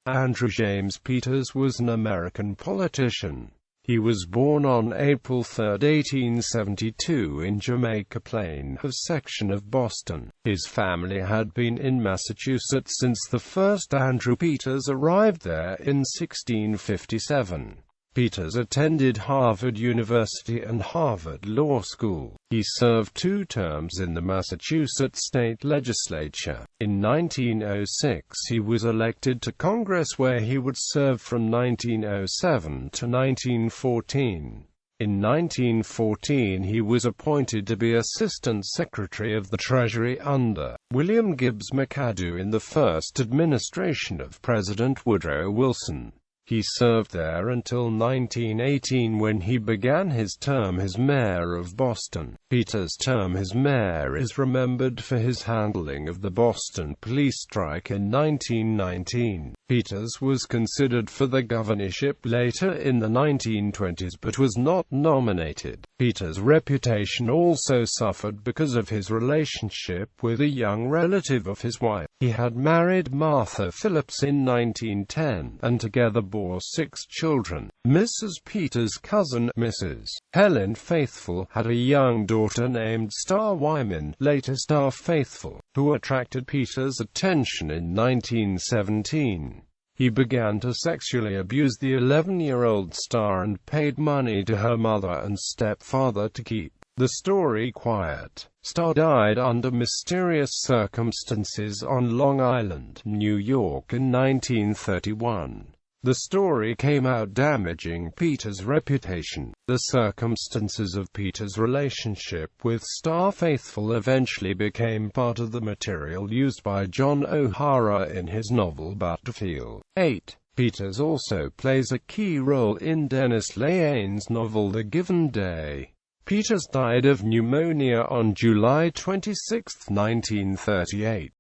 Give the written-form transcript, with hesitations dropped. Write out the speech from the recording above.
Andrew James Peters was an American politician. He was born on April 3, 1872 in Jamaica Plain, a section of Boston. His family had been in Massachusetts since the first Andrew Peters arrived there in 1657. Peters attended Harvard University and Harvard Law School. He served 2 terms in the Massachusetts state legislature. In 1906 he was elected to Congress, where he would serve from 1907 to 1914. In 1914 he was appointed to be Assistant Secretary of the Treasury under William Gibbs McAdoo in the first administration of President Woodrow Wilson. He served there until 1918, when he began his term as mayor of Boston. Peters' term as mayor is remembered for his handling of the Boston police strike in 1919. Peters was considered for the governorship later in the 1920s but was not nominated. Peters' reputation also suffered because of his relationship with a young relative of his wife. He had married Martha Phillips in 1910, and together bore 6 children. Mrs. Peters' cousin, Mrs. Helen Faithful, had a young daughter named Star Wyman, later Star Faithful, who attracted Peters' attention in 1917. He began to sexually abuse the 11-year-old Star and paid money to her mother and stepfather to keep the story quiet. Star died under mysterious circumstances on Long Island, New York in 1931. The story came out, damaging Peters' reputation. The circumstances of Peters' relationship with Star Faithful eventually became part of the material used by John O'Hara in his novel Battlefield. 8. Peters also plays a key role in Dennis Lehane's novel The Given Day. Peters died of pneumonia on July 26, 1938.